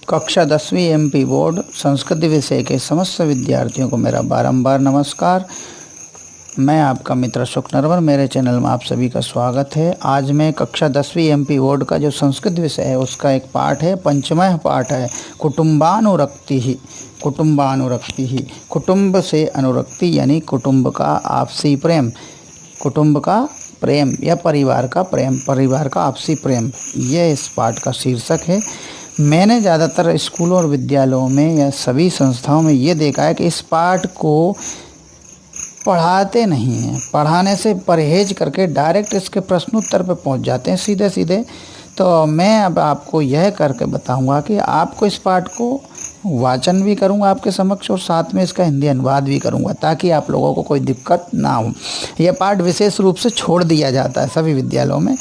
कक्षा 10वीं MP board Sanskrit विषय के समस्त विद्यार्थियों को मेरा बारंबार नमस्कार। मैं आपका मित्र सुख नरवर, मेरे चैनल में आप सभी का स्वागत है। आज मैं कक्षा 10वीं एमपी बोर्ड का जो संस्कृत विषय है उसका एक पाठ है, पंचमः पाठ है, कुटुंबानुरक्ति ही। कुटुंबानुरक्ति ही, कुटुंब से अनुरक्ति यानी कुटुंब का आपसी प्रेम, कुटुंब का प्रेम या परिवार का प्रेम, परिवार का आपसी प्रेम, यह इस पाठ का शीर्षक है। मैंने ज़्यादातर स्कूलों और विद्यालयों में या सभी संस्थाओं में ये देखा है कि इस पाठ को पढ़ाते नहीं हैं, पढ़ाने से परहेज करके डायरेक्ट इसके प्रश्नोत्तर पे पहुंच जाते हैं सीधे सीधे। तो मैं अब आपको यह करके बताऊंगा कि आपको इस पाठ को वाचन भी करूंगा आपके समक्ष और साथ में इसका हिंदी अनुवाद भी करूंगा, ताकि आप लोगों को कोई दिक्कत ना हो। यह पाठ विशेष रूप से छोड़ दिया जाता है सभी विद्यालयों में,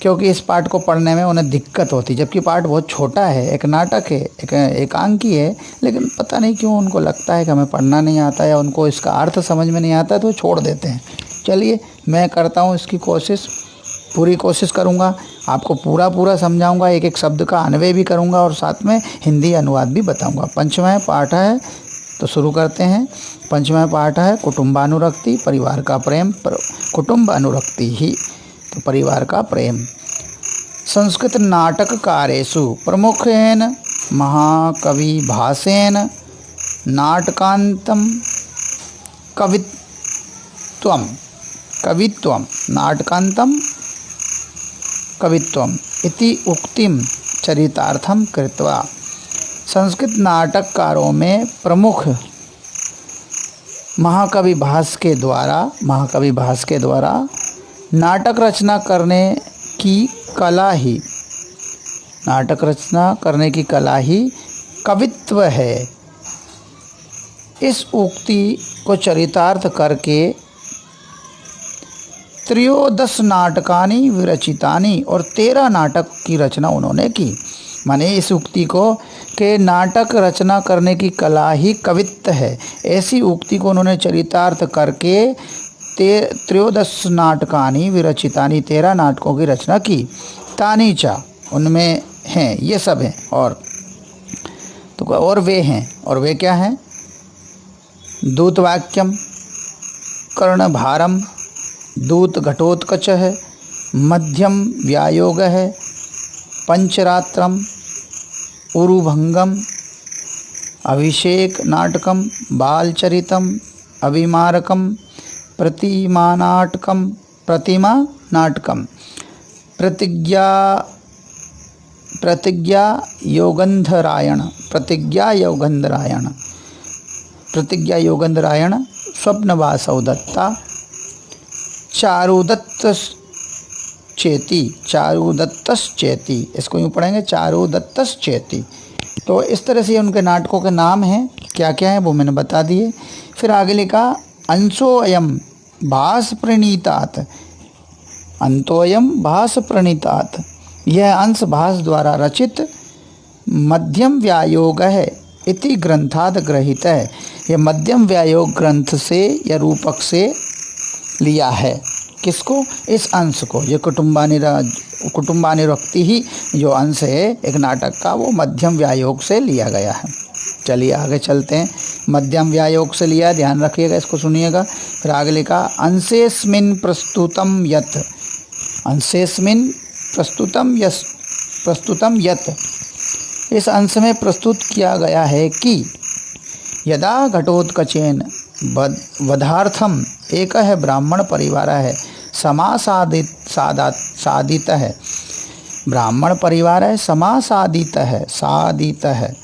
क्योंकि इस पाठ को पढ़ने में उन्हें दिक्कत होती, जबकि पाठ बहुत छोटा है, एक नाटक है, एक एकांकी है, लेकिन पता नहीं क्यों उनको लगता है कि हमें पढ़ना नहीं आता या उनको इसका अर्थ समझ में नहीं आता, तो छोड़ देते हैं। चलिए, मैं करता हूँ इसकी कोशिश, पूरी कोशिश करूँगा, आपको पूरा समझाऊँगा, एक एक शब्द का अन्वय भी करूँगा और साथ में हिंदी अनुवाद भी बताऊँगा। पंचमः पाठ है, तो शुरू करते हैं। पंचमः पाठ है कुटुंबानुरक्ति, परिवार का प्रेम, कुटुंब अनुरक्ति ही, तो परिवार का प्रेम। संस्कृत नाटककारेषु प्रमुखेन महाकवि भासेन नाटकान्तं कवित्वं नाटकान्तं कवित्वम् इति उक्तिं चरितार्थं कृत्वा। संस्कृत नाटककारों में प्रमुख महाकवि भास के द्वारा नाटक रचना करने की कला ही कवित्व है। इस उक्ति को चरितार्थ करके 13 नाटकानि विरचितानि और 13 नाटक की रचना उन्होंने की। माने इस उक्ति को के नाटक रचना करने की कला ही कवित्व है, ऐसी उक्ति को उन्होंने चरितार्थ करके 13 नाटकानि विरचितानि 13 नाटकों की रचना की। तानी चा, उनमें हैं, ये सब हैं, और वे क्या हैं? दूतवाक्यम, कर्णभारम, दूत घटोत्कच है, मध्यम व्यायोग है, पंचरात्रम, उरुभंगम, अभिषेक नाटकम, बालचरितम, अभिमारकम, प्रतिमा नाटकम, प्रतिज्ञा योगंधरायण, स्वप्नवासव दत्ता, चारुदत्तश्चेति, इसको यूँ पढ़ेंगे, चारुदत्तश्चेति। तो इस तरह से उनके नाटकों के नाम हैं, क्या क्या हैं वो मैंने बता दिए। फिर आगे लिखा अंशोऽयं भास प्रणीतात, यह अंश भास द्वारा रचित मध्यम व्यायोग है इति ग्रंथाद ग्रहित है। यह मध्यम व्यायोग ग्रंथ से या रूपक से लिया है। किसको? इस अंश को। ये कुटुंबानुरक्ति ही जो अंश है एक नाटक का, वो मध्यम व्यायोग से लिया गया है। चलिए आगे चलते हैं। मध्यम व्यायोग से लिया, ध्यान रखिएगा, इसको सुनिएगा। फिर आगे लिखा अंशेस्मिन् प्रस्तुतम यत्, इस अंश में प्रस्तुत किया गया है कि यदा घटोत्कचेन वधार्थम एक है ब्राह्मण परिवार है सादित है, ब्राह्मण परिवार है सादित है।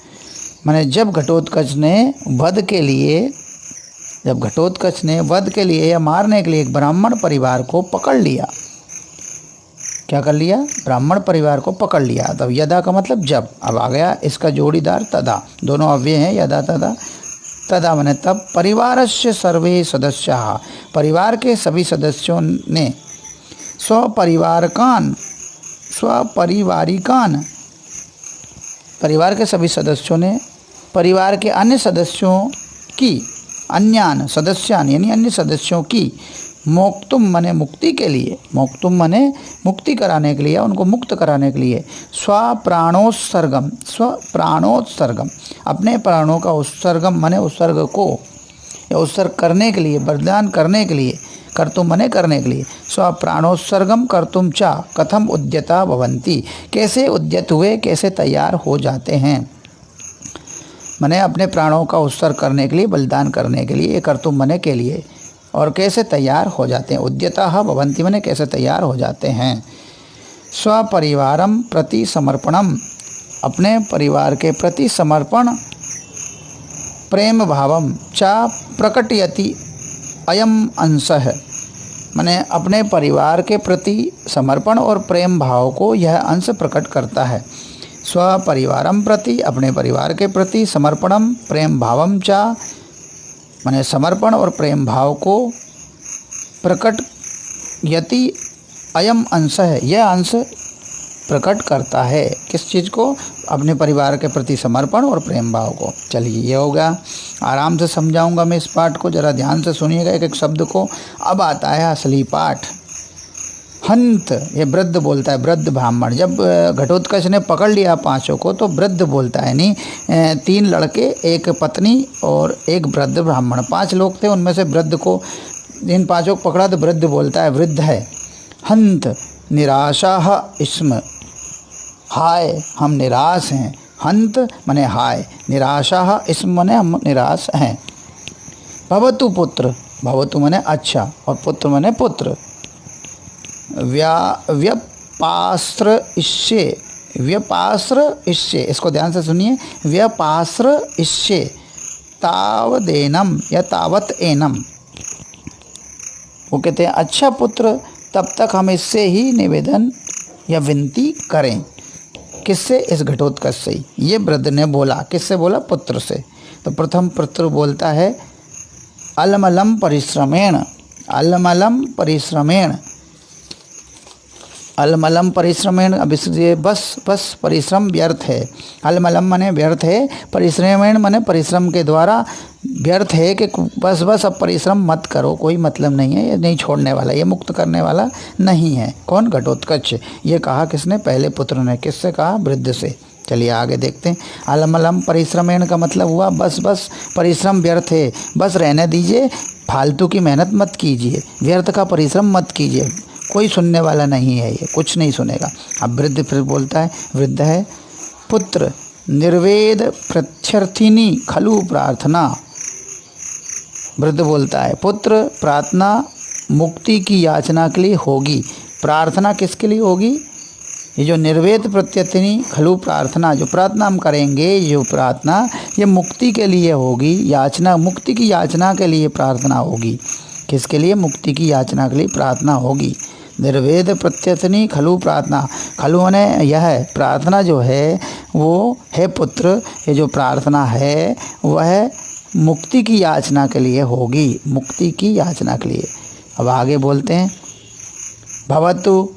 माने जब घटोत्कच ने वध के लिए या मारने के लिए एक ब्राह्मण परिवार को पकड़ लिया, क्या कर लिया? ब्राह्मण परिवार को पकड़ लिया। तब यदा का मतलब जब, अब आ गया इसका जोड़ीदार तदा, दोनों अव्यय हैं, यदा तदा। तदा माने तब, परिवारस्य सर्वे सदस्याः, परिवार के सभी सदस्यों ने परिवार के सभी सदस्यों ने परिवार के अन्य सदस्यों की, अन्यान सदस्यान यानी अन्य सदस्यों की मोक्तुम मने मुक्ति के लिए, मोक्तुम मने मुक्ति कराने के लिए, उनको मुक्त कराने के लिए। स्वप्राणोत्सर्गम, स्वप्राणोत्सर्गम अपने प्राणों का उत्सर्गम मने उत्सर्ग को या उत्सर्ग करने के लिए, बलिदान करने के लिए, कर्तुम मने करने के लिए। स्वप्राणोत्सर्गम कर्तुम चा कथम उद्यता भवन्ति, कैसे उद्यत हुए, कैसे तैयार हो जाते हैं। मने अपने प्राणों का उत्सर्ग करने के लिए, बलिदान करने के लिए, कर्तुम मने के लिए, और कैसे तैयार हो जाते हैं। उद्यता भवन्ति मने कैसे तैयार हो जाते हैं। स्वपरिवारम प्रति समर्पणम, अपने परिवार के प्रति समर्पण। प्रेम भावम चा प्रकटयति अयम अंशः, माने अपने परिवार के प्रति समर्पण और प्रेम भाव को यह अंश प्रकट करता है। स्वपरिवारम प्रति, अपने परिवार के प्रति, समर्पणम प्रेम भावम चा, माने समर्पण और प्रेम भाव को प्रकट यति अयम अंश है, यह अंश प्रकट करता है। किस चीज़ को? अपने परिवार के प्रति समर्पण और प्रेम भाव को। चलिए ये हो गया, आराम से समझाऊंगा मैं इस पाठ को, ज़रा ध्यान से सुनिएगा एक एक शब्द को। अब आता है असली पाठ। हंत, ये वृद्ध बोलता है, वृद्ध ब्राह्मण। जब घटोत्कच ने पकड़ लिया पांचों को तो वृद्ध बोलता है, यानी 3 लड़के, एक पत्नी और एक वृद्ध ब्राह्मण, 5 लोग थे, उनमें से वृद्ध को, इन 5 को पकड़ा तो वृद्ध बोलता है, वृद्ध है। हंत निराशा स्म, हाय हम निराश हैं। हंत मने हाय, निराशा स्म मने हम निराश हैं। भवतु पुत्र, भवतु मने अच्छा और पुत्र मने पुत्र। व्यपास्त्र इष्ये, व्यपास्त्र इष्ये, इसको ध्यान से सुनिए। व्यपास्त्र इष्ये तावदेनम या तावत एनम, वो कहते हैं अच्छा पुत्र, तब तक हम इससे ही निवेदन या विनती करें। किससे? इस घटोत्कच से ही। ये वृद्ध ने बोला, किससे बोला? पुत्र से। तो प्रथम पुत्र बोलता है अलमलम परिश्रमेण, अलमलम परिश्रमेण, अलमलम परिश्रमेण। अब इसलिए बस परिश्रम व्यर्थ है। अलमलम मने व्यर्थ है, परिश्रमेण मने परिश्रम के द्वारा व्यर्थ है, कि बस अब परिश्रम मत करो, कोई मतलब नहीं है, ये नहीं छोड़ने वाला, ये मुक्त करने वाला नहीं है। कौन? घटोत्कच। ये कहा किसने? पहले पुत्र ने। किससे कहा? वृद्ध से। चलिए आगे देखते हैं। अलमलम परिश्रमेण का मतलब हुआ बस परिश्रम व्यर्थ है, बस रहने दीजिए, फालतू की मेहनत मत कीजिए, व्यर्थ का परिश्रम मत कीजिए, कोई सुनने वाला नहीं है, ये कुछ नहीं सुनेगा। अब वृद्ध फिर बोलता है, वृद्ध है, पुत्र निर्वेद प्रत्यर्थिनी खलु प्रार्थना। वृद्ध बोलता है, पुत्र प्रार्थना मुक्ति की याचना के लिए होगी। प्रार्थना किसके लिए होगी? ये जो निर्वेद प्रत्यर्थिनी खलु प्रार्थना, जो प्रार्थना हम करेंगे, जो प्रार्थना ये मुक्ति के लिए होगी, याचना, मुक्ति की याचना के लिए प्रार्थना होगी। किसके लिए? मुक्ति की याचना के लिए प्रार्थना होगी। निर्वेद प्रत्यर्थिनी खलु प्रार्थना, खलु ने यह प्रार्थना जो है वो है पुत्र, ये जो प्रार्थना है वह मुक्ति की याचना के लिए होगी, मुक्ति की याचना के लिए। अब आगे बोलते हैं, भवतु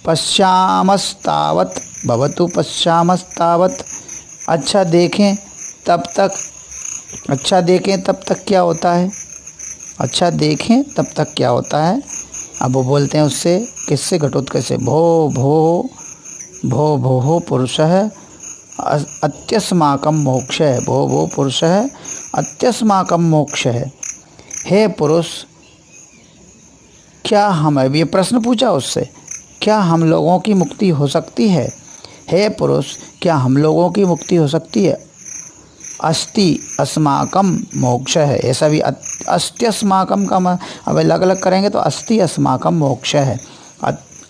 पश्यामस्तावत, भवतु पश्यामस्तावत, अच्छा देखें तब तक। अच्छा देखें तब तक क्या होता है? अच्छा देखें तब तक क्या होता है? अब वो बोलते हैं उससे, किससे? घटोत्कच से। भो भो भो भो पुरुषः अत्यस्माकं मोक्षः, भो भो पुरुषः अत्यस्माकं मोक्षः। हे पुरुष, क्या हम, अब ये प्रश्न पूछा उससे, क्या हम लोगों की मुक्ति हो सकती है? हे पुरुष, क्या हम लोगों की मुक्ति हो सकती है? अस्ति अस्माकम मोक्ष है, ऐसा भी अस्त्यस्माकम का अब अलग अलग करेंगे तो अस्ति अस्माकम मोक्ष है।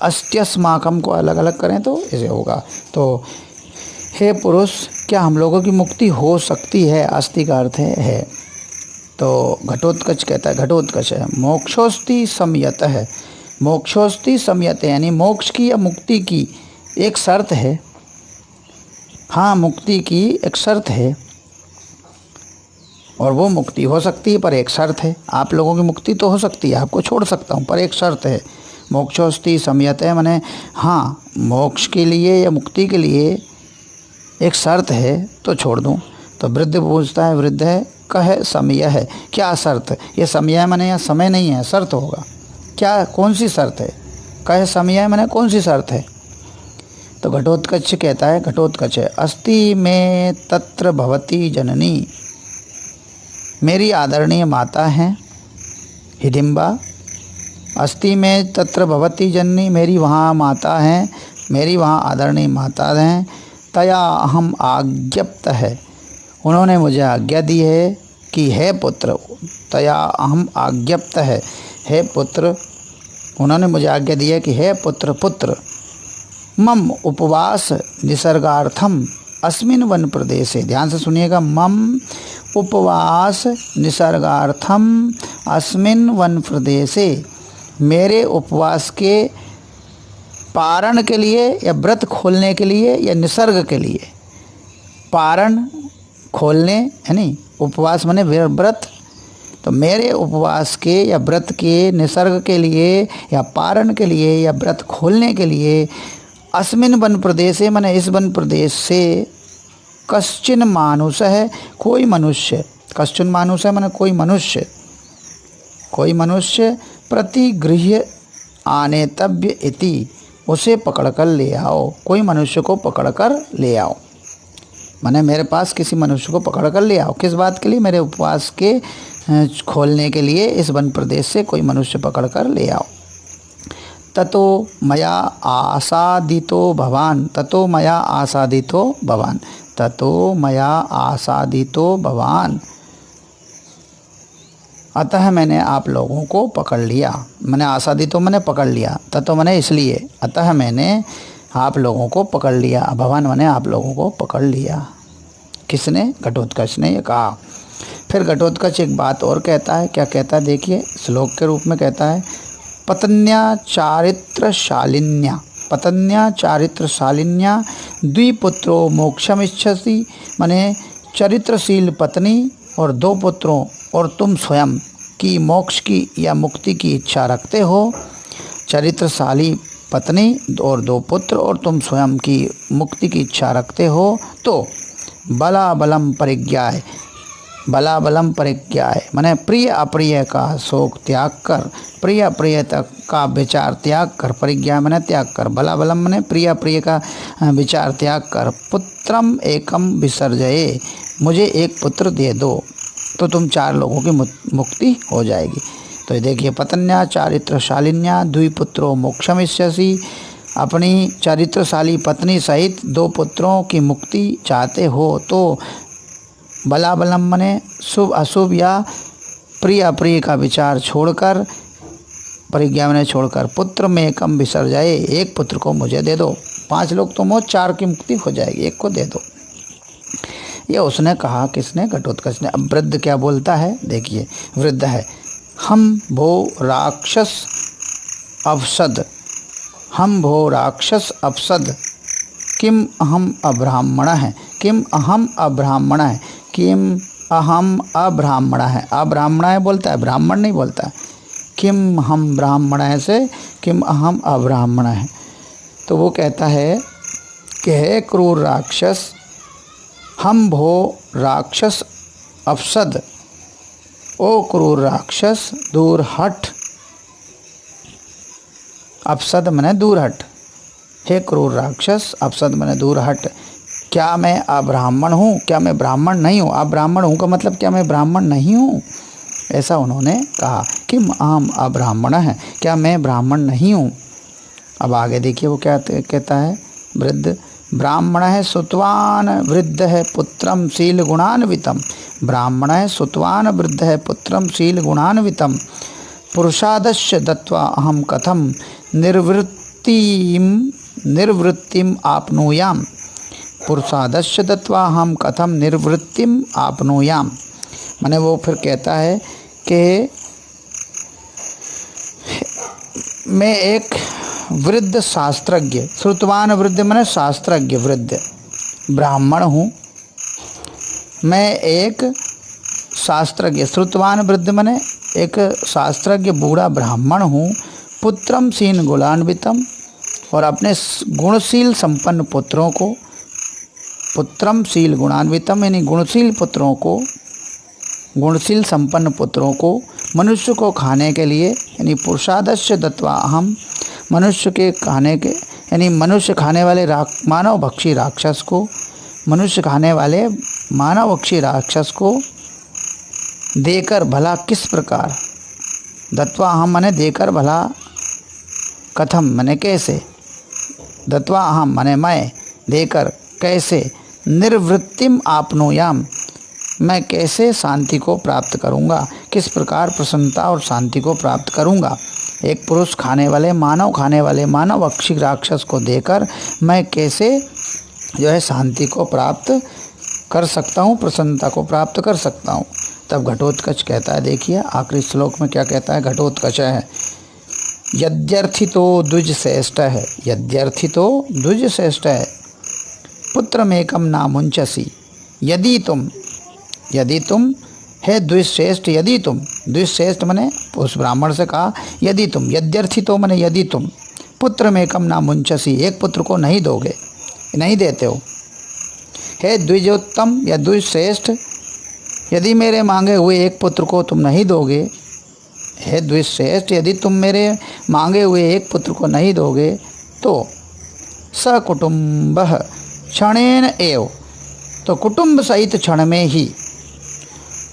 अस्त्यस्माकम को अलग अलग करें तो ऐसे होगा। तो हे पुरुष, क्या हम लोगों की मुक्ति हो सकती है? अस्ति का अर्थ है। तो घटोत्कच कहता है, घटोत्कच है, मोक्षोस्ति संयत है, मोक्षोस्ति संयत यानी मोक्ष की या मुक्ति की एक शर्त है। हाँ, मुक्ति की एक शर्त है और वो मुक्ति हो सकती है, पर एक शर्त है। आप लोगों की मुक्ति तो हो सकती है, आपको छोड़ सकता हूँ, पर एक शर्त है। मोक्षोस्ति संयत है माने हाँ, मोक्ष के लिए या मुक्ति के लिए एक शर्त है, तो छोड़ दूँ। तो वृद्ध पूछता है, वृद्ध है, कह समय है, क्या शर्त? ये समय माने यहाँ समय नहीं है, शर्त होगा। क्या, कौन सी शर्त है? कह समय माने कौन सी शर्त है? तो घटोत्कच कहता है, घटोत्कच अस्ति में तत्र भवती जननी, मेरी आदरणीय माता हैं हिडिंबा। अस्ति में तत्र भवती जननी, मेरी वहाँ माता हैं, मेरी वहाँ आदरणीय माता हैं। तया अहम आज्ञप्त है, उन्होंने मुझे आज्ञा दी है कि हे पुत्र, तया अहम आज्ञप्त है, हे पुत्र, उन्होंने मुझे आज्ञा दी है कि हे पुत्र, पुत्र मम उपवास निसर्गार्थम अस्मिन वन प्रदेशे, ध्यान से सुनिएगा, मम उपवास निसर्गार्थम अस्मिन वन प्रदेशे, मेरे उपवास के पारण के लिए या व्रत खोलने के लिए या निसर्ग के लिए, पारण खोलने है नहीं, उपवास माने व्रत, तो मेरे उपवास के या व्रत के निसर्ग के लिए या पारण के लिए या व्रत खोलने के लिए अस्मिन वन प्रदेश है, माने इस वन प्रदेश से कश्चिन मानुष है, कोई मनुष्य, कश्चिन मानुष है माने कोई मनुष्य, कोई मनुष्य प्रतिगृह्य आनेतव्य इति, उसे पकड़कर ले आओ, कोई मनुष्य को पकड़कर ले आओ, माने मेरे पास किसी मनुष्य को पकड़कर ले आओ। किस बात के लिए? मेरे उपवास के खोलने के लिए इस वन प्रदेश से कोई मनुष्य पकड़कर ले आओ। ततो मया आसादितो भवान, ततो मया आसादितो भवान, ततो मया आसादितो भवान, अतः मैंने आप लोगों को पकड़ लिया। मैंने आसादितो मैंने पकड़ लिया, ततो मैंने इसलिए, अतः मैंने आप लोगों को पकड़ लिया, भगवान मैंने आप लोगों को पकड़ लिया। किसने? घटोत्कच ने ये कहा। फिर घटोत्कच एक बात और कहता है, क्या कहता है देखिए, श्लोक के रूप में कहता है, पत्न्या चारित्रशालिन्या, पत्न्या चारित्रशालिन्या द्विपुत्रो मोक्षमिच्छसि, माने चरित्रशील पत्नी और 2 पुत्रों और तुम स्वयं की मोक्ष की या मुक्ति की इच्छा रखते हो। चरित्रशाली पत्नी और 2 पुत्र और तुम स्वयं की मुक्ति की इच्छा रखते हो, तो बलाबलम परिज्ञाय, बलाबलम परिज्ञाय माने प्रिय अप्रिय का शोक त्याग कर, प्रिय अप्रिय का विचार त्याग कर, परिज्ञा माने त्याग कर, बलाबलम माने प्रिय अप्रिय का विचार त्याग कर, पुत्रम एकम विसर्जये, मुझे एक पुत्र दे दो तो तुम 4 लोगों की मुक्ति हो जाएगी। तो ये देखिए, पत्न्या चारित्रशालिन्या द्विपुत्रो मोक्षमिष्यसि, अपनी चरित्रशाली पत्नी सहित 2 पुत्रों की मुक्ति चाहते हो, तो बलाबलम मने शुभ अशुभ या प्रिय अप्रिय का विचार छोड़कर, परिज्ञा में छोड़कर, पुत्र में एकम विसर्जये, एक पुत्र को मुझे दे दो। 5 लोग तो मोह, 4 की मुक्ति हो जाएगी, एक को दे दो। ये उसने कहा, किसने? घटोत्कच ने। अब वृद्ध क्या बोलता है देखिए, वृद्ध है, हम भो राक्षस अवसद, हम भो राक्षस अवसद, किम अहम अब्राह्मण है, किम अहम अब्राह्मण है, किम अहम अब्राह्मण है, अब्राह्मण है बोलता है, ब्राह्मण नहीं बोलता है। किम हम ब्राह्मण है से किम अहम अब्राह्मण है। तो वो कहता है कि हे क्रूर राक्षस, हम भो राक्षस अवसद, ओ क्रूर राक्षस दूर हट, अवसद मने दूर हट, हे क्रूर राक्षस अवसद मने दूर हट, क्या मैं अब्राह्मण हूँ? क्या मैं ब्राह्मण नहीं हूँ? अब्राह्मण हूँ का मतलब क्या मैं ब्राह्मण नहीं हूँ? ऐसा उन्होंने कहा। किम अहम अब्राह्मण है, क्या मैं ब्राह्मण नहीं हूँ? अब आगे देखिए वो क्या कहता है वृद्ध, ब्राह्मण है सुतवान वृद्ध है पुत्रम शील गुणान्वितम, ब्राह्मण है सुतवान वृद्ध है पुत्रम शील गुणान्वितम, पुरुषादस्य दत्वा अहम कथम निर्वृत्तिम आपनुयाम, पुरुषादस्य दत्वा हम कथम निर्वृत्तिम आपनुयाम। माने वो फिर कहता है कि मैं एक वृद्ध शास्त्रज्ञ, श्रुतवान वृद्ध माने शास्त्रज्ञ वृद्ध ब्राह्मण हूँ, मैं एक शास्त्रज्ञ, श्रुतवान वृद्ध माने एक शास्त्रज्ञ बूढ़ा ब्राह्मण हूँ, पुत्रम शीन गुणान्वितम, और अपने गुणशील संपन्न पुत्रों को, पुत्रम शील गुणान्वितम यानी गुणशील पुत्रों को, गुणशील संपन्न पुत्रों को मनुष्य को खाने के लिए यानी पुरुषादस्य दत्वा अहम, मनुष्य के खाने के यानी मनुष्य खाने वाले मानव भक्षी राक्षस को, मनुष्य खाने वाले मानव भक्षी राक्षस को देकर भला किस प्रकार, दत्वा अहम माने देकर भला, कथम माने कैसे, दत्वा अहम माने मैं, देकर कैसे, निर्वृत्तिम आपनोयाम मैं कैसे शांति को प्राप्त करूँगा, किस प्रकार प्रसन्नता और शांति को प्राप्त करूँगा। एक पुरुष खाने वाले मानव भक्षी राक्षस को देकर मैं कैसे जो है शांति को प्राप्त कर सकता हूँ, प्रसन्नता को प्राप्त कर सकता हूँ। तब घटोत्कच कहता है, देखिए आखिरी श्लोक में क्या कहता है घटोत्कच है, यद्यर्थितो द्विज श्रेष्ठ है, यद्यर्थितो द्विज श्रेष्ठ है, पुत्रमेकम नामुंचसी, यदि तुम है द्विश्रेष्ठ, यदि तुम, द्विश्रेष्ठ मने उस ब्राह्मण से कहा यदि तुम, यद्यर्थितो मने यदि तुम, पुत्रमेकम नामुंचसी एक पुत्र को नहीं दोगे, नहीं देते हो, हे द्विजोत्तम या द्विश्रेष्ठ यदि मेरे मांगे हुए एक पुत्र को तुम नहीं दोगे, हे द्विश्रेष्ठ यदि तुम मेरे मांगे हुए एक पुत्र को नहीं दोगे तो सकुटुम्बः क्षणेन एव, तो कुटुंब सहित क्षण में ही,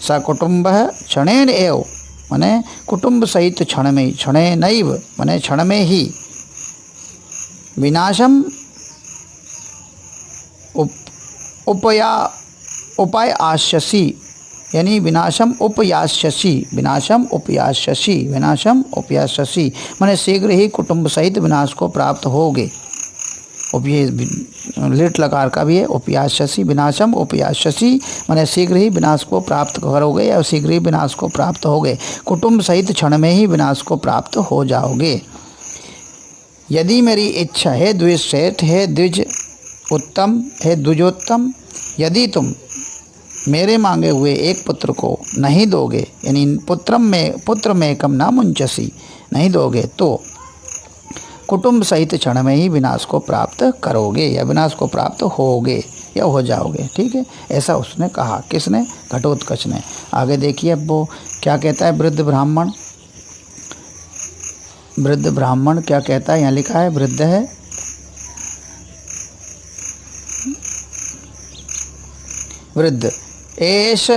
सकुटुम्बः क्षणेन एव माने कुटुंब सहित क्षण में ही, क्षणेनैव माने क्षण में ही, विनाशम उपाय आश्यसी यानी विनाशम उपयास्यसी, विनाशम उपयास्यसी, विनाशम उपयास्यसी माने शीघ्र ही कुटुंब सहित विनाश को प्राप्त होगे। लिट लकार का भी है, उपयास्यसी, विनाशम उपयास्यसी माने शीघ्र ही विनाश को प्राप्त करोगे या शीघ्र ही विनाश को प्राप्त होगे, कुटुंब सहित क्षण में ही विनाश को प्राप्त हो जाओगे। यदि मेरी इच्छा है द्विश्रेष्ठ, है द्विज उत्तम, है द्विजोत्तम, यदि तुम मेरे मांगे हुए एक पुत्र को नहीं दोगे यानी पुत्र में कम ना मुंचसी नहीं दोगे तो कुटुंब सहित क्षण में ही विनाश को प्राप्त करोगे या विनाश को प्राप्त होगे या हो जाओगे। ठीक है, ऐसा उसने कहा, किसने, घटोत्कच ने। आगे देखिए अब वो क्या कहता है वृद्ध ब्राह्मण क्या कहता है, यहाँ लिखा है वृद्ध है, वृद्ध एष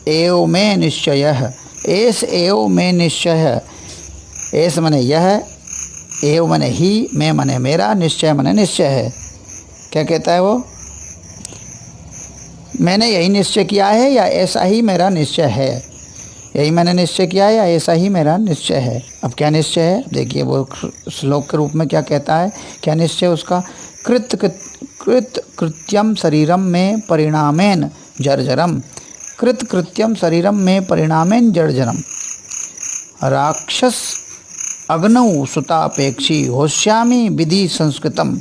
एव में निश्चयः, एष एव में निश्चय, एष मने यह, एव मने ही, मैं मने मेरा, निश्चय मने निश्चय है। क्या कहता है वो, मैंने यही निश्चय किया है या ऐसा ही मेरा निश्चय है, यही मैंने निश्चय किया है या ऐसा ही मेरा निश्चय है। अब क्या निश्चय है देखिए, वो श्लोक के रूप में क्या कहता है, क्या निश्चय उसका, कृत्यम शरीरम में परिणामेन जर्जरम, कृत्यम शरीरम में परिणामेन जर्जरम, राक्षस अग्नौ सुतापेक्षी होश्यामि विधि संस्कृतम,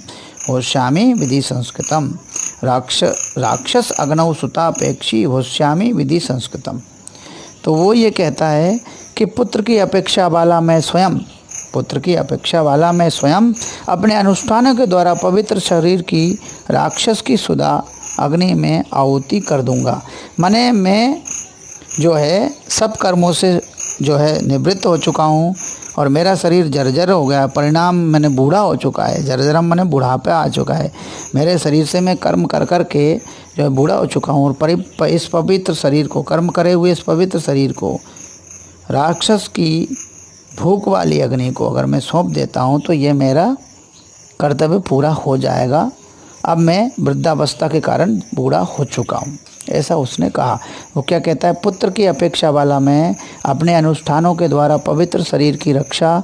होश्यामि विधि संस्कृतम, राक्षस अग्नौ सुतापेक्षी होश्यामि विधि संस्कृतम। तो वो ये कहता है कि पुत्र की अपेक्षा वाला मैं स्वयं, पुत्र की अपेक्षा वाला मैं स्वयं अपने अनुष्ठानों के द्वारा पवित्र शरीर की राक्षस की सुधा अग्नि में आहुति कर दूंगा। माने मैं जो है सब कर्मों से जो है निवृत्त हो चुका हूँ और मेरा शरीर जर्जर हो गया, परिणाम मैंने बूढ़ा हो चुका है, जर्जरम मैंने बुढ़ापे आ चुका है, मेरे शरीर से मैं कर्म कर कर के जो है बूढ़ा हो चुका हूँ और इस पवित्र शरीर को, कर्म करे हुए इस पवित्र शरीर को राक्षस की भूख वाली अग्नि को अगर मैं सौंप देता हूँ तो ये मेरा कर्तव्य पूरा हो जाएगा। अब मैं वृद्धावस्था के कारण बूढ़ा हो चुका हूँ, ऐसा उसने कहा। वो क्या कहता है, पुत्र की अपेक्षा वाला मैं अपने अनुष्ठानों के द्वारा पवित्र शरीर की रक्षा,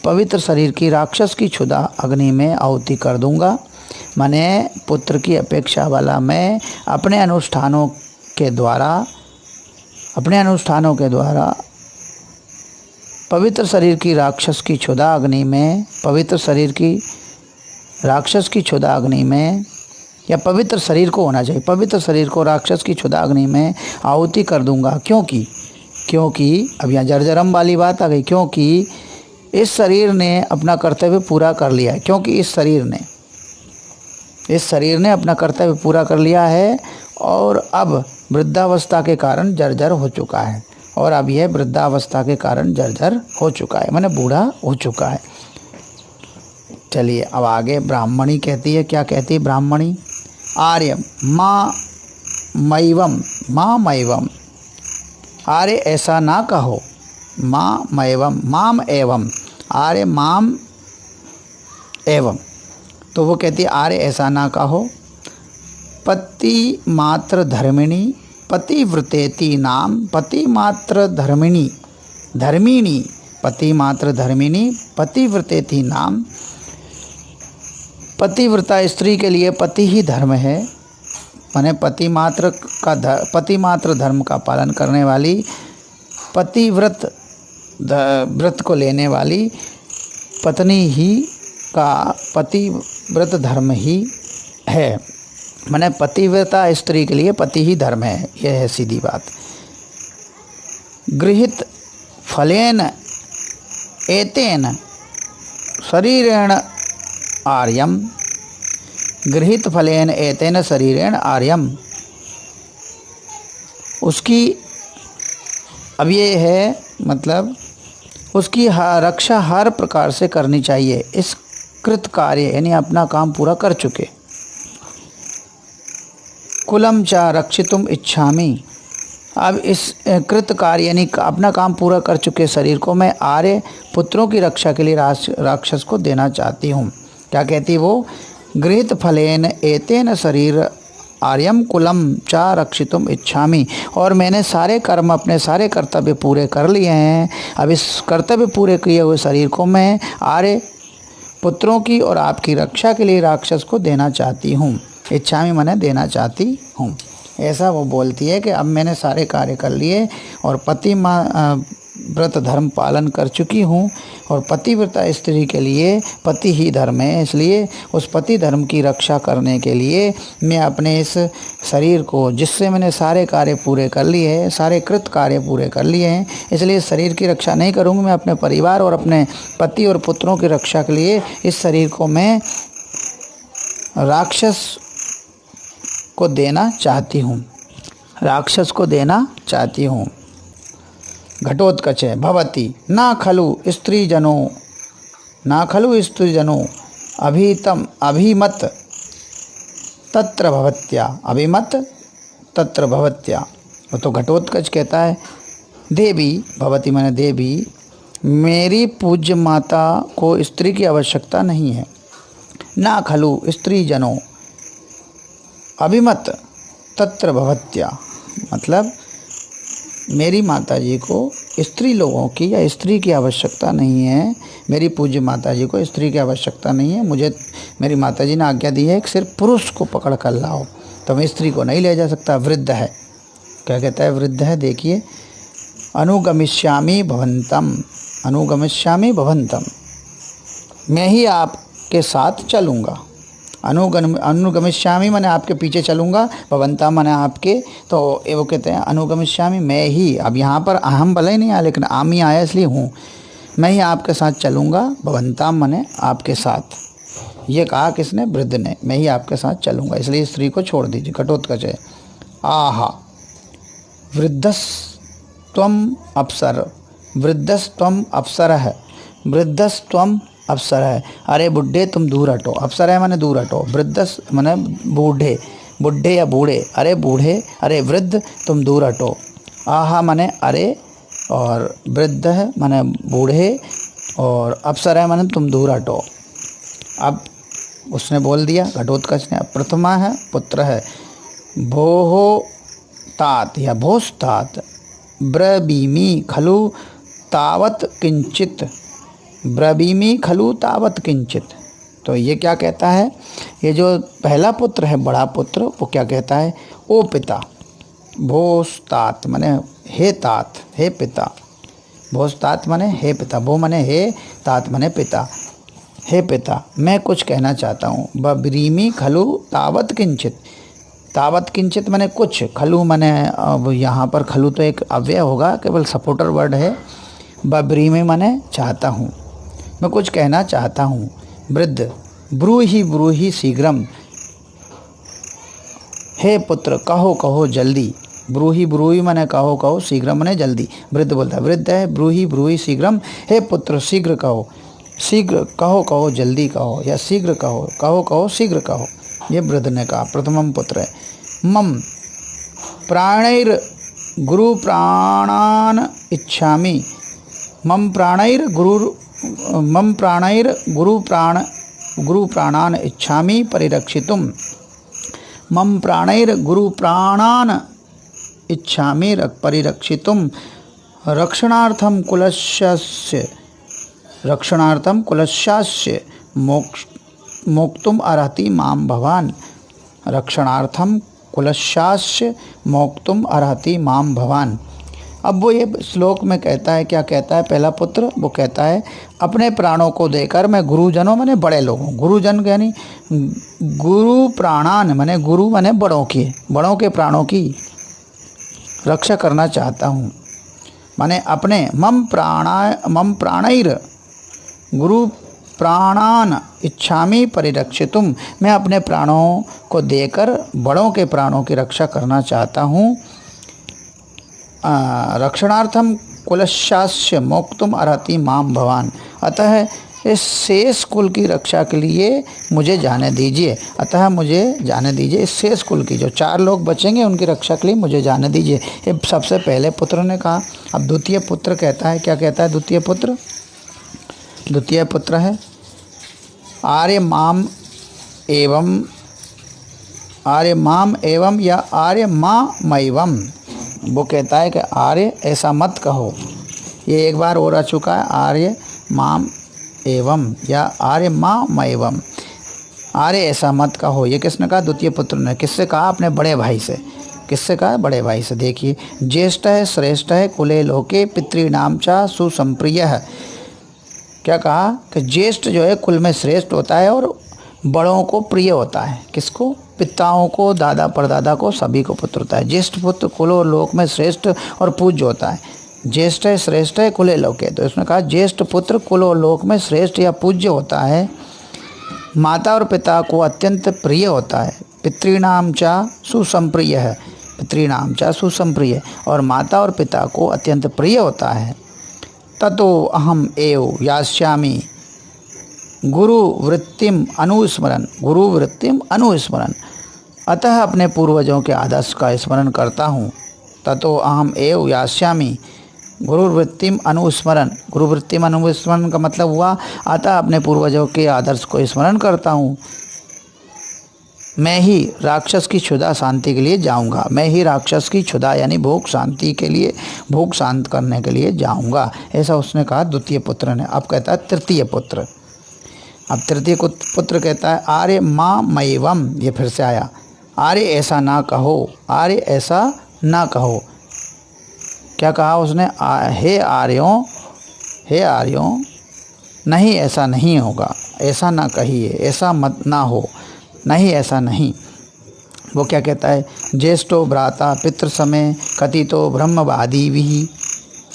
पवित्र शरीर की राक्षस की क्षुधा अग्नि में आहुति कर दूंगा। माने पुत्र की अपेक्षा वाला मैं अपने अनुष्ठानों के द्वारा पवित्र शरीर की राक्षस की क्षुधा अग्नि में, पवित्र शरीर की राक्षस की क्षुधा अग्नि में, या पवित्र शरीर को होना चाहिए, पवित्र शरीर को राक्षस की क्षुधा अग्नि में आहुति कर दूंगा। क्योंकि अब यहाँ जर्जरम वाली बात आ गई, क्योंकि इस शरीर ने अपना कर्तव्य पूरा कर लिया है, क्योंकि इस शरीर ने अपना कर्तव्य पूरा कर लिया है और अब वृद्धावस्था के कारण जर्जर हो चुका है, और अब यह वृद्धावस्था के कारण जर्जर हो चुका है, माने बूढ़ा हो चुका है। चलिए अब आगे ब्राह्मणी कहती है, क्या कहती है ब्राह्मणी? आर्य माँ मैवम, माँ मैवम, आर्य ऐसा ना कहो, माँ मैवम, माम एवं, आर्य माम एवं। तो वो कहती है आर्य ऐसा ना कहो, पति मात्र धर्मिणी पतिव्रतेति नाम, पति मात्र धर्मिणी धर्मिणी, पति मात्र धर्मिणी पतिव्रतेति नाम। पतिव्रता स्त्री के लिए पति ही धर्म है, माने पति मात्र धर्म का पालन करने वाली, पतिव्रत व्रत को लेने वाली पत्नी ही का पतिव्रत धर्म ही है, माने पतिव्रता स्त्री के लिए पति ही धर्म है, यह है सीधी बात। गृहीत फलेन एतेन शरीरेण आर्यम, गृहीत फलेन एतेन शरीरेण आर्यम, उसकी अब ये है मतलब उसकी रक्षा हर प्रकार से करनी चाहिए, इस कृत कार्य यानी अपना काम पूरा कर चुके। कुलम च रक्षितुम इच्छामि, अब इस कृत कार्य यानी अपना काम पूरा कर चुके शरीर को मैं आर्य पुत्रों की रक्षा के लिए राक्षस को देना चाहती हूँ। क्या कहती वो? गृहीत फलेन एतेन शरीर आर्यम कुलम च रक्षितुम इच्छामि, और मैंने सारे कर्म अपने सारे कर्तव्य पूरे कर लिए हैं, अब इस कर्तव्य पूरे किए हुए शरीर को मैं आर्य पुत्रों की और आपकी रक्षा के लिए राक्षस को देना चाहती हूँ। इच्छामि माने देना चाहती हूँ, ऐसा वो बोलती है कि अब मैंने सारे कार्य कर लिए और पति व्रत धर्म पालन कर चुकी हूँ, और पतिव्रता स्त्री के लिए पति ही धर्म है, इसलिए उस पति धर्म की रक्षा करने के लिए मैं अपने इस शरीर को, जिससे मैंने सारे कार्य पूरे कर लिए हैं, सारे कृत कार्य पूरे कर लिए हैं, इसलिए शरीर की रक्षा नहीं करूँगी, मैं अपने परिवार और अपने पति और पुत्रों की रक्षा के लिए इस शरीर को मैं राक्षस को देना चाहती हूँ, राक्षस को देना चाहती हूँ। घटोत्कच भवति ना खलु स्त्रीजनों, ना खलु स्त्रीजनों अभिमत तत्र भवत्या, अभिमत तत्र भवत्या। तो घटोत्कच कहता है देवी भवति माने देवी, मेरी पूज्य माता को स्त्री की आवश्यकता नहीं है। ना खलु स्त्रीजनों अभिमत तत्र भवत्या, मतलब मेरी माताजी को स्त्री लोगों की या स्त्री की आवश्यकता नहीं है, मेरी पूज्य माताजी को स्त्री की आवश्यकता नहीं है। मुझे मेरी माताजी ने आज्ञा दी है कि सिर्फ पुरुष को पकड़ कर लाओ, तो मैं स्त्री को नहीं ले जा सकता। वृद्ध है, क्या कहता है? वृद्ध है। देखिए अनुगमिष्यामि भवन्तम, अनुगमिष्यामि भवन्तम, मैं ही आपके साथ चलूँगा। अनुगमिष्यामि माने आपके पीछे चलूँगा, भवन्ता माने आपके, तो वो कहते हैं अनुगमिष्यामि मैं ही, अब यहाँ पर अहम भले ही नहीं आया लेकिन आमी आया इसलिए हूँ, मैं ही आपके साथ चलूँगा। भवन्ता माने आपके साथ, ये कहा किसने? वृद्ध ने, मैं ही आपके साथ चलूँगा, इसलिए स्त्री को छोड़ दीजिए। घटोत्कच है आहा वृद्धस्त्वम अप्सर, वृद्धस्त्वम अप्सर है, वृद्धस्त्वम अप्सर है, अरे बुढ़े तुम दूर हटो। अप्सर है माने दूर हटो, वृद्धस माने बूढ़े, बुढ़े या बूढ़े, अरे बूढ़े, अरे वृद्ध तुम दूर हटो। आहा माने अरे, और वृद्ध है माने बूढ़े, और अप्सर है माने तुम दूर हटो। अब उसने बोल दिया घटोत्कच ने। प्रथमा है पुत्र है, भोहो तात या भोस्तात ब्रवीमि खलु तावत किंचित, ब्रवीमि खलु तावत किंचित। तो ये क्या कहता है? ये जो पहला पुत्र है, बड़ा पुत्र, वो क्या कहता है? ओ पिता, भोस्तात माने हे तात, हे पिता, भोस्तात माने हे पिता, भो माने हे, तात माने पिता, हे पिता मैं कुछ कहना चाहता हूँ। ब्रवीमि खलु तावत किंचित, तावत किंचित माने कुछ, खलु माने अब यहाँ पर खलु तो एक अव्यय होगा, केवल सपोर्टर वर्ड है। ब्रवीमि माने चाहता हूँ, मैं कुछ कहना चाहता हूँ। वृद्ध ब्रूहि शीघ्रम, हे पुत्र कहो कहो जल्दी। ब्रूहि ब्रूहि माने कहो कहो, शीघ्र माने जल्दी। वृद्ध बोलता है, वृद्ध है ब्रूहि ब्रूहि शीघ्रम, हे पुत्र शीघ्र कहो, शीघ्र कहो कहो जल्दी कहो, या शीघ्र कहो, कहो कहो शीघ्र कहो। ये वृद्ध ने कहा। प्रथमम पुत्र है। मम प्राणैर गुरु प्राणान इच्छामि, मम प्राणैर गुरु प्राणान इच्छामि परिरक्षितुम, मम प्राणैर गुरु प्राणान इच्छामि परिरक्षितुम, रक्षणार्थम कुलस्यास्य मोक्तुम अर्हति माम भवान, रक्षणार्थम कुलस्यास्य मोक्तुम अर्हति माम भवान। अब वो ये श्लोक में कहता है, क्या कहता है पहला पुत्र? वो कहता है अपने प्राणों को देकर मैं गुरुजनों माने बड़े लोगों, गुरुजन यानी गुरु प्राणान माने गुरु माने बड़ों के प्राणों की रक्षा करना चाहता हूँ। माने अपने मम प्राणैर गुरु प्राणान इच्छामि परिरक्षितुम, मैं अपने प्राणों को देकर बड़ों के प्राणों की रक्षा करना चाहता हूँ। रक्षणार्थम कुलस्यास्य मोक्तुम अर्हति माम भवान, अतः इस शेष कुल की रक्षा के लिए मुझे जाने दीजिए, अतः मुझे जाने दीजिए। इस शेष कुल की जो 4 लोग बचेंगे उनकी रक्षा के लिए मुझे जाने दीजिए। ये सबसे पहले पुत्र ने कहा। अब द्वितीय पुत्र कहता है, क्या कहता है द्वितीय पुत्र? द्वितीय पुत्र है आर्य माम एवं या आर्य मामैवम। वो कहता है कि आर्य ऐसा मत कहो, ये एक बार और आ चुका है, आर्य माम एवं या आर्य मामैवम, आर्य ऐसा मत कहो। ये किसने कहा? द्वितीय पुत्र ने। किससे कहा? अपने बड़े भाई से। किससे कहा? बड़े भाई से। देखिए, ज्येष्ठ है श्रेष्ठ है कुले लोके पितृणाम च सुसंप्रिय है। क्या कहा कि ज्येष्ठ जो है कुल में श्रेष्ठ होता है और बड़ों को प्रिय होता है। किसको? पिताओं को, दादा परदादा को, सभी को पुत्र होता है। ज्येष्ठ पुत्र कुलो लोक में श्रेष्ठ और पूज्य होता है। ज्येष्ठ है श्रेष्ठ है कुले लोके, तो इसने कहा ज्येष्ठ पुत्र कुलो लोक में श्रेष्ठ या पूज्य होता है। माता और पिता को अत्यंत प्रिय होता है। पितृणाम च सुसंप्रिय है, पितृणाम च सुसंप्रिय, और माता और पिता को अत्यंत प्रिय होता है। ततो अहम एव यास्यामि गुरुवृत्तिम अनुस्मरन्, अतः अपने पूर्वजों के आदर्श का स्मरण करता हूँ। ततो अहम एव यास्यामि गुरुवृत्तिम अनुस्मरण का मतलब हुआ अतः अपने पूर्वजों के आदर्श को स्मरण करता हूँ। मैं ही राक्षस की क्षुधा शांति के लिए जाऊंगा। मैं ही राक्षस की क्षुधा यानी भूख शांति के लिए, भूख शांत करने के लिए जाऊंगा, ऐसा उसने कहा द्वितीय पुत्र ने। अब कहता है तृतीय पुत्र। अब तृतीय पुत्र कहता है आर्य मामैवम, ये फिर से आया, आर्य ऐसा ना कहो, आर्य ऐसा ना कहो। क्या कहा उसने? हे आर्यों, नहीं ऐसा नहीं होगा, ऐसा ना कहिए, ऐसा मत ना हो, नहीं ऐसा नहीं। वो क्या कहता है? ज्येष्ठो भ्राता पितृ समय कथितो ब्रह्मवादी भी,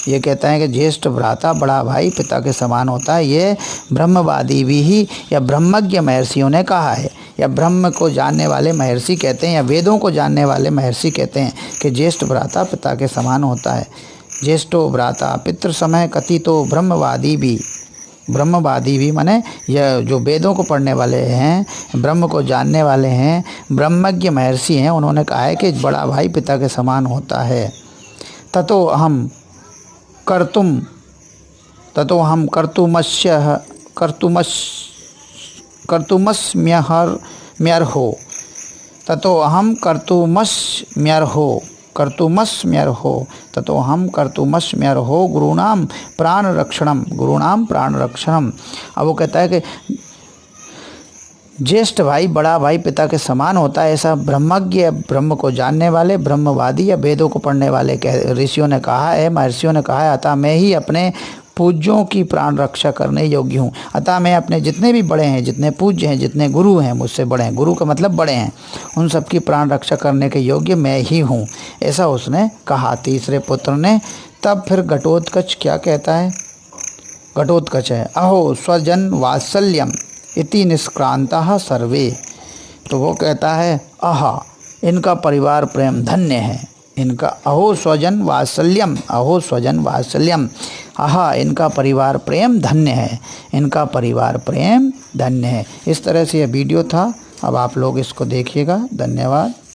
ये कहता है कि ज्येष्ठ भ्राता बड़ा भाई पिता के समान होता है। ये ब्रह्मवादी भी ही या ब्रह्मज्ञ महर्षियों ने कहा है, या ब्रह्म को जानने वाले महर्षि कहते हैं, या वेदों को जानने वाले महर्षि कहते हैं कि ज्येष्ठ भ्राता पिता के समान होता है। ज्येष्ठो भ्राता पितृ समय कथितो ब्रह्मवादी भी माने यह जो वेदों को पढ़ने वाले हैं, ब्रह्म को जानने वाले हैं, ब्रह्मज्ञ महर्षि हैं, उन्होंने कहा है कि बड़ा भाई पिता के समान होता है। ततो हम कर्तुमस्म्यर्हो गुरूणाम प्राण रक्षणम। अब वो कहता है कि ज्येष्ठ भाई बड़ा भाई पिता के समान होता है, ऐसा ब्रह्मज्ञ, ब्रह्म को जानने वाले, ब्रह्मवादी या वेदों को पढ़ने वाले ऋषियों ने कहा है, महर्षियों ने कहा है। अतः मैं ही अपने पूज्यों की प्राण रक्षा करने योग्य हूँ। अतः मैं अपने जितने भी बड़े हैं, जितने पूज्य हैं, जितने गुरु हैं, मुझसे बड़े हैं, गुरु का मतलब बड़े हैं, उन सब की प्राण रक्षा करने के योग्य मैं ही हूँ, ऐसा उसने कहा तीसरे पुत्र ने। तब फिर घटोत्कच क्या कहता है? घटोत्कच है अहो स्वजन वात्सल्यम इति निष्क्रांता सर्वे। तो वो कहता है आहा, इनका परिवार प्रेम धन्य है। इनका अहो स्वजन वात्सल्यम, अहो स्वजन वात्सल्यम, आहा इनका परिवार प्रेम धन्य है, इनका परिवार प्रेम धन्य है। इस तरह से यह वीडियो था। अब आप लोग इसको देखिएगा। धन्यवाद।